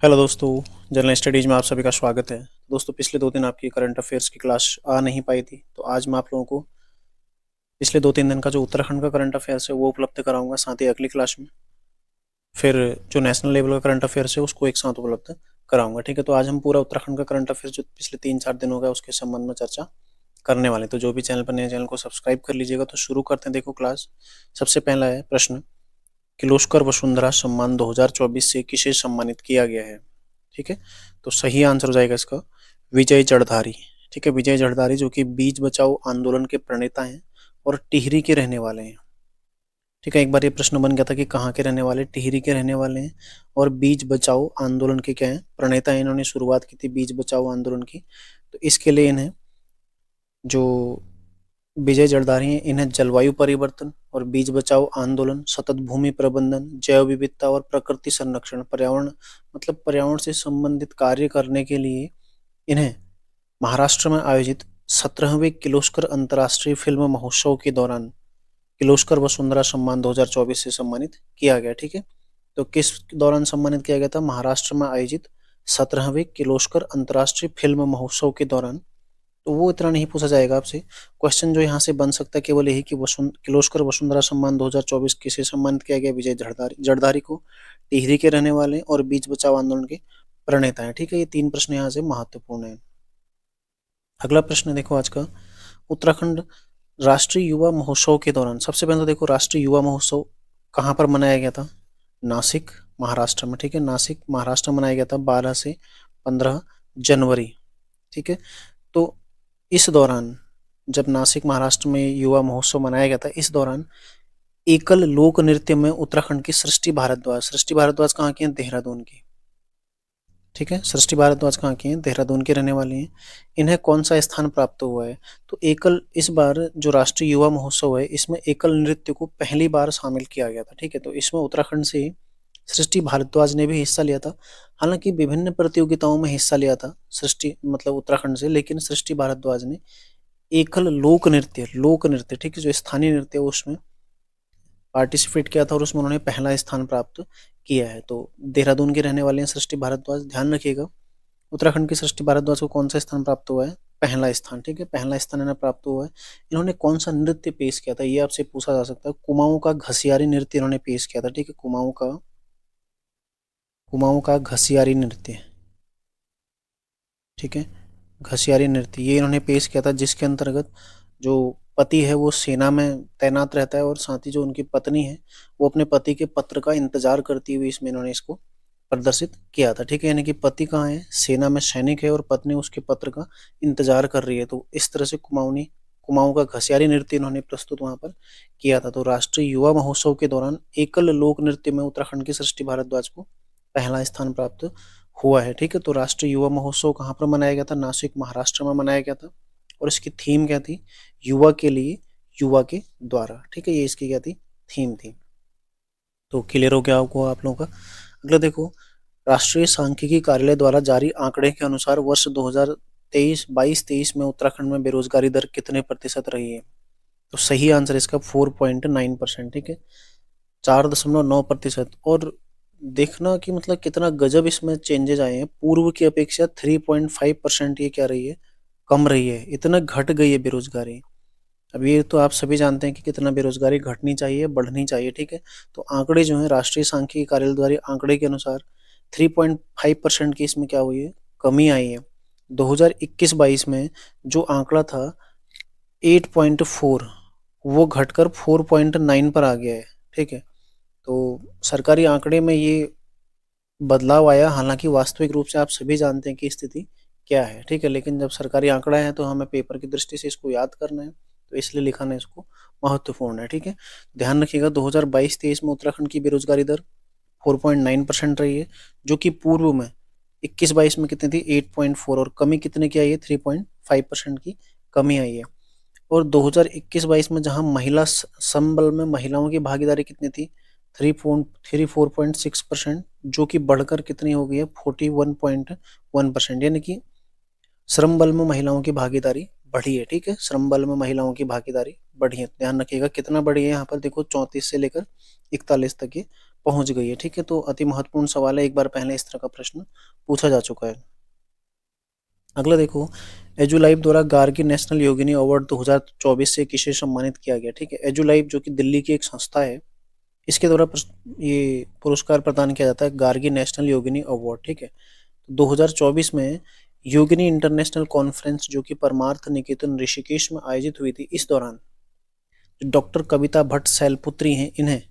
Hello दोस्तों। General studies में आप सभी का स्वागत है। दोस्तों, पिछले 2 दिन आपकी करंट अफेयर्स की क्लास आ नहीं पाई थी, तो आज मैं आप लोगों को पिछले 2-3 दिन का जो उत्तराखंड का करंट अफेयर्स है वो उपलब्ध कराऊंगा, साथ ही अगली क्लास में फिर जो नेशनल लेवल का करंट अफेयर्स है उसको एक साथ उपलब्ध कराऊंगा। ठीक है, तो आज हम पूरा उत्तराखंड का करंट अफेयर्स जो पिछले 3-4 दिन हो गया उसके संबंध में चर्चा करने वाले हैं। तो जो भी चैनल पर नए, चैनल को सब्सक्राइब कर लीजिएगा। तो शुरू करते हैं। देखो क्लास, सबसे पहला है प्रश्न, किर्लोस्कर वसुंधरा सम्मान 2024 से किसे सम्मानित किया गया है। ठीक है, तो सही आंसर हो जाएगा इसका विजय जड़धारी। ठीक है, विजय जड़धारी जो कि बीज बचाओ आंदोलन के प्रणेता हैं और टिहरी के रहने वाले हैं। ठीक है, एक बार ये प्रश्न बन गया था कि कहाँ के रहने वाले, टिहरी के रहने वाले हैं और बीज बचाओ आंदोलन के क्या है, प्रणेता हैं। इन्होंने शुरुआत की थी बीज बचाओ आंदोलन की, तो इसके लिए इन्हें जो विजय जड़धारी हैं इन्हें जलवायु परिवर्तन और बीज बचाओ आंदोलन, सतत भूमि प्रबंधन, जैव विविधता और प्रकृति संरक्षण, पर्यावरण मतलब पर्यावरण से संबंधित कार्य करने के लिए इन्हें महाराष्ट्र में आयोजित 17वें किर्लोस्कर अंतर्राष्ट्रीय फिल्म महोत्सव के दौरान किर्लोस्कर वसुंधरा सम्मान 2024 से सम्मानित किया गया। ठीक है, तो किस दौरान सम्मानित किया गया था? महाराष्ट्र में आयोजित 17वें किर्लोस्कर अंतर्राष्ट्रीय फिल्म महोत्सव के दौरान। तो वो इतना नहीं पूछा जाएगा आपसे। क्वेश्चन जो यहाँ से बन सकता है केवल यही कि किर्लोस्कर वसुंधरा सम्मान 2024 किसे सम्मानित किया गया? विजय जड़धारी को, टिहरी के रहने वाले और बीज बचाओ आंदोलन के प्रणेता है। ठीक है, ये 3 प्रश्न यहाँ से महत्वपूर्ण है। अगला प्रश्न देखो आज का, उत्तराखंड राष्ट्रीय युवा महोत्सव के दौरान, सबसे पहले तो देखो राष्ट्रीय युवा महोत्सव कहाँ पर मनाया गया था? नासिक, महाराष्ट्र में। ठीक है, नासिक महाराष्ट्र में मनाया गया था 12 से 15 जनवरी। ठीक है, तो इस दौरान जब नासिक महाराष्ट्र में युवा महोत्सव मनाया गया था, इस दौरान एकल लोक नृत्य में उत्तराखंड की सृष्टि भारद्वाज कहाँ की हैं? देहरादून की। ठीक है, सृष्टि भारद्वाज कहाँ की हैं? देहरादून के रहने वाली हैं। इन्हें कौन सा स्थान प्राप्त हुआ है? तो एकल, इस बार जो राष्ट्रीय युवा महोत्सव है इसमें एकल नृत्य को पहली बार शामिल किया गया था। ठीक है, तो इसमें उत्तराखंड से सृष्टि भारद्वाज ने भी हिस्सा लिया था। हालांकि विभिन्न प्रतियोगिताओं में हिस्सा लिया था सृष्टि मतलब उत्तराखंड से, लेकिन सृष्टि भारद्वाज ने एकल लोक नृत्य, ठीक है, जो स्थानीय नृत्य है उसमें पार्टिसिपेट किया था और उसमें उन्होंने पहला स्थान प्राप्त किया है। तो देहरादून के रहने वाले हैं सृष्टि भारद्वाज, ध्यान रखिएगा। उत्तराखंड की सृष्टि भारद्वाज को कौन सा स्थान प्राप्त हुआ है? पहला स्थान। ठीक है, पहला स्थान इन्हें प्राप्त हुआ है। इन्होंने कौन सा नृत्य पेश किया था ये आपसे पूछा जा सकता है। कुमाऊं का घसियारी नृत्य इन्होंने पेश किया था। ठीक है, कुमाऊं का घसियारी नृत्य। ठीक है, घसियारी नृत्य ये इन्होंने पेश किया था, जिसके अंतर्गत जो पति है वो सेना में तैनात रहता है और साथ ही जो उनकी पत्नी है वो अपने पति के पत्र का इंतजार करती हुई इसमें इन्होंने इसको प्रदर्शित किया था। ठीक है, यानी कि पति कहाँ है? सेना में सैनिक है और पत्नी उसके पत्र का इंतजार कर रही है। तो इस तरह से कुमाऊं का घसियारी नृत्य इन्होंने प्रस्तुत वहां पर किया था। तो राष्ट्रीय युवा महोत्सव के दौरान एकल लोक नृत्य में उत्तराखंड की सृष्टि भारद्वाज को पहला स्थान प्राप्त हुआ है। ठीक है, तो राष्ट्रीय युवा महोत्सव कहाँ पर मनाया गया था? नासिक महाराष्ट्र में मनाया गया था और इसकी थीम क्या थी? युवा के लिए, युवा के द्वारा। ठीक है, ये इसकी क्या थी? थीम थी। तो क्लियर हो गया आपको आप लोगों का। अगला देखो, राष्ट्रीय सांख्यिकी कार्यालय द्वारा जारी आंकड़े के अनुसार वर्ष 2023 में उत्तराखंड में बेरोजगारी दर कितने प्रतिशत रही है? तो सही आंसर इसका 4.9%। ठीक है, 4.9%। और देखना कि मतलब कितना गजब इसमें चेंजेस आए हैं। पूर्व की अपेक्षा 3.5% ये क्या रही है? कम रही है। इतना घट गई है बेरोजगारी। अब ये तो आप सभी जानते हैं कि कितना बेरोजगारी घटनी चाहिए, बढ़नी चाहिए। ठीक है, तो आंकड़े जो है राष्ट्रीय सांख्यिकी कार्यालय द्वारा आंकड़े के अनुसार 3.5% की इसमें क्या हुई है? कमी आई है। 2021-22 में जो आंकड़ा था 8.4, वो घटकर 4.9 पर आ गया है। ठीक है, तो सरकारी आंकड़े में ये बदलाव आया। हालांकि वास्तविक रूप से आप सभी जानते हैं कि स्थिति क्या है। ठीक है, लेकिन जब सरकारी आंकड़ा है तो हमें पेपर की दृष्टि से इसको याद करना है, तो इसलिए लिखाना इसको महत्वपूर्ण है। ठीक है, ध्यान रखिएगा 2022-23 में उत्तराखंड की बेरोजगारी दर 4.9% रही है, जो कि पूर्व में 21-22 में कितनी थी? 8.4, और कमी कितने की आई है? 3.5% की कमी आई है। और 2021-22 में जहां महिला संबल में महिलाओं की भागीदारी कितनी थी? 4.6%, जो कि बढ़कर कितनी हो गई है? 41.1%। यानी कि श्रम बल में महिलाओं की भागीदारी बढ़ी है। ठीक है, श्रम बल में महिलाओं की भागीदारी बढ़ी है। ध्यान रखिएगा कितना बढ़ी है यहाँ पर। देखो 34 से लेकर 41 तक ये पहुंच गई है। ठीक है, तो अति महत्वपूर्ण सवाल है, एक बार पहले इस तरह का प्रश्न पूछा जा चुका है। अगला देखो, एजुलाइफ द्वारा गार्गी नेशनल योगिनी अवार्ड 2024 से किसे सम्मानित किया गया। ठीक है, एजुलाइफ जो कि दिल्ली की एक संस्था है, इसके द्वारा ये पुरस्कार प्रदान किया जाता है, गार्गी नेशनल योगिनी अवार्ड। ठीक है, 2024 में योगिनी इंटरनेशनल कॉन्फ्रेंस जो कि परमार्थ निकेतन ऋषिकेश में आयोजित हुई थी, इस दौरान डॉक्टर कविता भट्ट शैलपुत्री हैं, इन्हें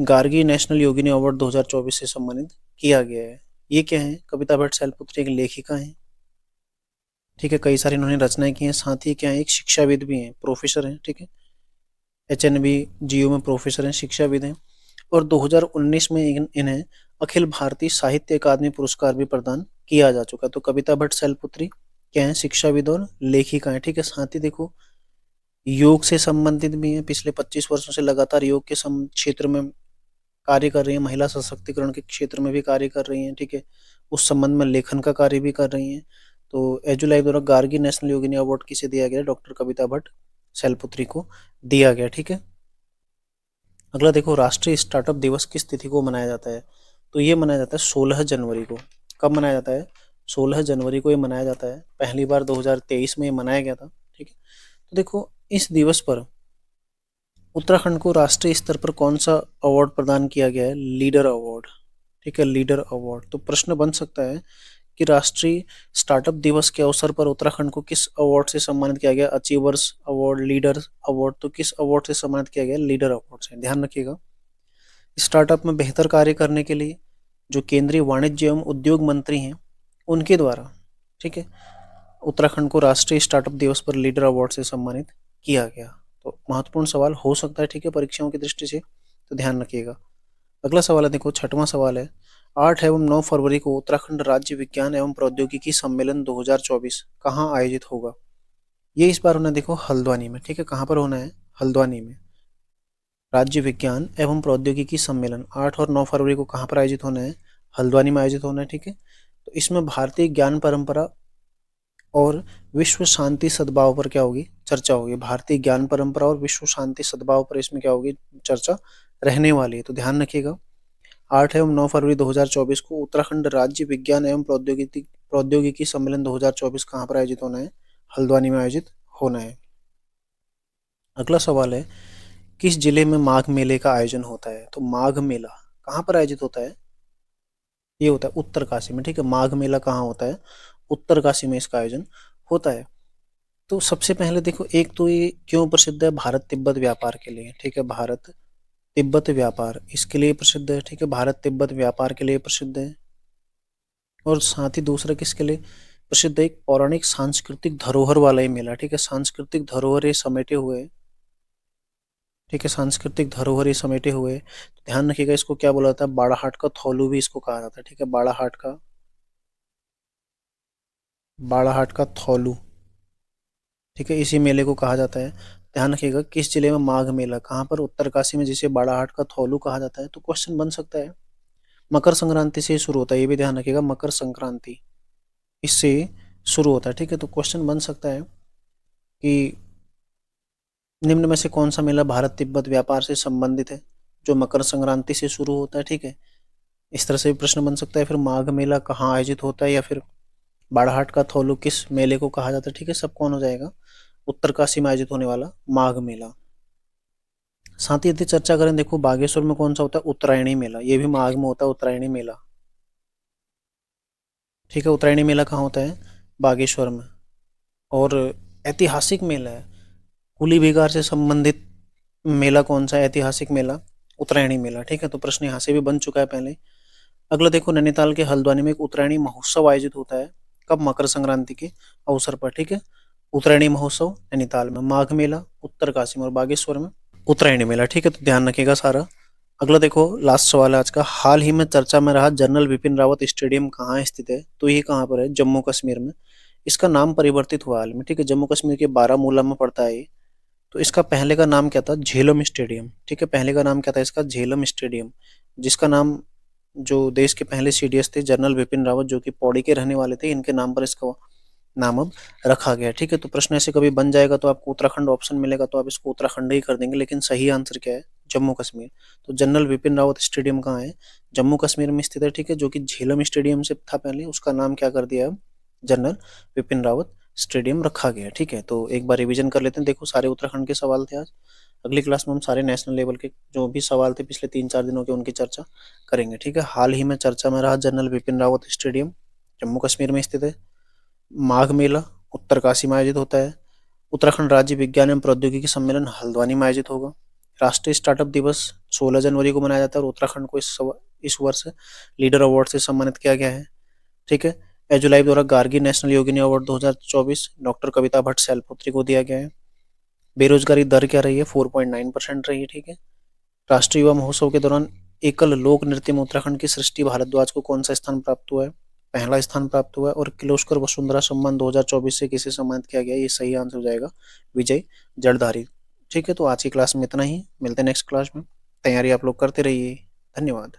गार्गी नेशनल योगिनी अवार्ड 2024 से सम्मानित किया गया है। ये क्या है, कविता भट्ट शैलपुत्री एक लेखिका हैं। ठीक है, कई सारी इन्होंने रचनाएं की हैं, साथ ही क्या है, एक शिक्षाविद भी हैं, प्रोफेसर हैं। ठीक है, HNB GU में प्रोफेसर हैं, शिक्षाविद हैं। और 2019 में इन्हें अखिल भारतीय साहित्य अकादमी पुरस्कार भी प्रदान किया जा चुका। तो कविता भट्ट शैलपुत्री क्या है, शिक्षाविद और लेखिका हैं। ठीक है, साथ ही देखो योग से संबंधित भी हैं, पिछले 25 वर्षों से लगातार योग के क्षेत्र में कार्य कर रही हैं, महिला सशक्तिकरण के क्षेत्र में भी कार्य कर रही हैं। ठीक है, उस संबंध में लेखन का कार्य भी कर रही हैं। तो एजुलाइफ द्वारा गार्गी नेशनल योगिनी अवार्ड किसे दिया गया, डॉक्टर कविता भट्ट शैलपुत्री को दिया गया। ठीक है, अगला देखो, राष्ट्रीय स्टार्टअप दिवस किस तिथि को मनाया जाता है। तो ये मनाया जाता है 16 जनवरी को। कब मनाया जाता है, 16 जनवरी को ये मनाया जाता है। पहली बार 2023 में ये मनाया गया था। ठीक है, तो देखो इस दिवस पर उत्तराखंड को राष्ट्रीय स्तर पर कौन सा अवार्ड प्रदान किया गया है, लीडर अवार्ड। ठीक है, लीडर अवार्ड। तो प्रश्न बन सकता है कि राष्ट्रीय स्टार्टअप दिवस के अवसर पर उत्तराखंड को किस अवार्ड से सम्मानित किया गया, अचीवर्स अवार्ड, लीडर अवार्ड। तो किस अवार्ड से सम्मानित किया गया, लीडर अवार्ड से। ध्यान रखिएगा, स्टार्टअप में बेहतर कार्य करने के लिए जो केंद्रीय वाणिज्य एवं उद्योग मंत्री हैं, उनके द्वारा, ठीक है, उत्तराखंड को राष्ट्रीय स्टार्टअप दिवस पर लीडर अवार्ड से सम्मानित किया गया। तो महत्वपूर्ण सवाल हो सकता है, ठीक है, परीक्षाओं की दृष्टि से, तो ध्यान रखिएगा। अगला सवाल है, देखो छठवां सवाल है, 8 एवं 9 फरवरी को उत्तराखंड राज्य विज्ञान एवं प्रौद्योगिकी सम्मेलन 2024 कहाँ आयोजित होगा। ये इस बार होना है, देखो हल्द्वानी में। ठीक है, कहाँ पर होना है, हल्द्वानी में। राज्य विज्ञान एवं प्रौद्योगिकी सम्मेलन 8 और 9 फरवरी को कहाँ पर आयोजित होना है, हल्द्वानी में आयोजित होना है। ठीक है, तो इसमें भारतीय ज्ञान परंपरा और विश्व शांति सद्भाव पर क्या होगी, चर्चा होगी। भारतीय ज्ञान परंपरा और विश्व शांति सद्भाव पर इसमें क्या होगी, चर्चा रहने वाली है। तो ध्यान रखिएगा, 8 एवं 9 फरवरी 2024 को उत्तराखंड राज्य विज्ञान एवं प्रौद्योगिकी सम्मेलन 2024 कहाँ पर आयोजित होना है, हल्द्वानी में आयोजित होना है। अगला सवाल है, किस जिले में माघ मेले का आयोजन होता है। तो माघ मेला कहाँ पर आयोजित होता है, ये होता है उत्तरकाशी में। ठीक है, माघ मेला कहाँ होता है, उत्तरकाशी में इसका आयोजन होता है। तो सबसे पहले देखो, एक तो ये क्यों प्रसिद्ध है, भारत तिब्बत व्यापार के लिए। ठीक है, भारत तिब्बत व्यापार इसके लिए प्रसिद्ध है। ठीक है, भारत तिब्बत व्यापार के लिए प्रसिद्ध है। और साथ ही दूसरा किसके लिए प्रसिद्ध है, एक पौराणिक सांस्कृतिक धरोहर वाला ये मेला। ठीक है, सांस्कृतिक धरोहर ये समेटे हुए, ठीक है, सांस्कृतिक धरोहर ये समेटे हुए। तो ध्यान रखिएगा, इसको क्या बोला जाता है, बाड़ाहाट का थौलू भी इसको कहा जाता है। ठीक है, बाड़ाहाट का थौलू, ठीक है, इसी मेले को कहा जाता है। ध्यान रखिएगा, किस जिले में माघ मेला, कहाँ पर, उत्तरकाशी में, जिसे बाड़ाहाट का थौलू कहा जाता है। तो क्वेश्चन बन सकता है, मकर संक्रांति से शुरू होता है, ये भी ध्यान रखिएगा, मकर संक्रांति इससे शुरू होता है। ठीक है, तो क्वेश्चन बन सकता है कि निम्न में से कौन सा मेला भारत तिब्बत व्यापार से संबंधित है, जो मकर संक्रांति से शुरू होता है। ठीक है, इस तरह से भी प्रश्न बन सकता है। फिर माघ मेला कहाँ आयोजित होता है, या फिर बाड़ाहाट का थौलू किस मेले को कहा जाता है। ठीक है, सब कौन हो जाएगा, उत्तरकाशी में आयोजित होने वाला माघ मेला। साथ ही यदि चर्चा करें, देखो बागेश्वर में कौन सा होता है, उत्तरायणी मेला, ये भी माघ में होता है, उत्तरायणी मेला। ठीक है, उत्तरायणी मेला कहाँ होता है, बागेश्वर में। और ऐतिहासिक मेला है, कुली बिगार से संबंधित मेला कौन सा है, ऐतिहासिक मेला उत्तरायणी मेला। ठीक है, तो प्रश्न यहाँ से भी बन चुका है पहले। अगला देखो, नैनीताल के हल्द्वानी में एक उत्तरायणी महोत्सव आयोजित होता है, कब, मकर संक्रांति के अवसर पर। ठीक है, उत्तरायणी महोत्सव नैनीताल में, माघ मेला उत्तरकाशी में, और बागेश्वर में उत्तरायणी मेला। ठीक है, तो ध्यान रखिएगा सारा। अगला देखो, लास्ट सवाल है आज का, हाल ही में चर्चा में रहा जनरल बिपिन रावत स्टेडियम कहाँ स्थित है। तो ये कहाँ पर है, जम्मू कश्मीर में। इसका नाम परिवर्तित हुआ हाल में। ठीक है, जम्मू कश्मीर के बारामूला में पड़ता है ये। तो इसका पहले का नाम क्या था, झेलम स्टेडियम। ठीक है, पहले का नाम क्या था इसका, झेलम स्टेडियम, जिसका नाम जो देश के पहले CDS थे जनरल बिपिन रावत, जो कि पौड़ी के रहने वाले थे, इनके नाम पर इसका नाम अब रखा गया। ठीक है, तो प्रश्न ऐसे कभी बन जाएगा तो आपको उत्तराखंड ऑप्शन मिलेगा, तो आप इसको उत्तराखंड ही कर देंगे, लेकिन सही आंसर क्या है, जम्मू कश्मीर। तो जनरल विपिन रावत स्टेडियम कहाँ है? जम्मू कश्मीर में स्थित है, ठीक है, जो कि झेलम स्टेडियम से था पहले, उसका नाम क्या कर दिया है, जनरल विपिन रावत स्टेडियम रखा गया है, ठीक है। तो एक बार रिवीजन कर लेते हैं। देखो सारे उत्तराखंड के सवाल थे आज। अगली क्लास में हम सारे नेशनल लेवल के जो भी सवाल थे पिछले 3-4 दिनों के, उनकी चर्चा करेंगे, ठीक है। हाल ही में चर्चा में रहा जनरल विपिन रावत स्टेडियम, जम्मू कश्मीर में स्थित है। माघ मेला उत्तरकाशी में आयोजित होता है। उत्तराखंड राज्य विज्ञान एवं प्रौद्योगिकी सम्मेलन हल्द्वानी में आयोजित होगा। राष्ट्रीय स्टार्टअप दिवस 16 जनवरी को मनाया जाता है और उत्तराखंड को इस वर्ष लीडर अवार्ड से सम्मानित किया गया है, ठीक है। एजुलाइव द्वारा गार्गी नेशनल योगिनी अवार्ड 2024 डॉक्टर कविता भट्ट सैलपुत्री को दिया गया है। बेरोजगारी दर क्या रही है? 4.9% रही है, ठीक है। राष्ट्रीय युवा महोत्सव के दौरान एकल लोक नृत्य में उत्तराखंड की सृष्टि भारद्वाज को कौन सा स्थान प्राप्त हुआ है? पहला स्थान प्राप्त हुआ है। और किर्लोस्कर वसुंधरा सम्मान 2024 से किसे सम्मानित किया गया? ये सही आंसर हो जाएगा विजय जड़धारी, ठीक है। तो आज की क्लास में इतना ही, मिलते हैं नेक्स्ट क्लास में। तैयारी आप लोग करते रहिए। धन्यवाद।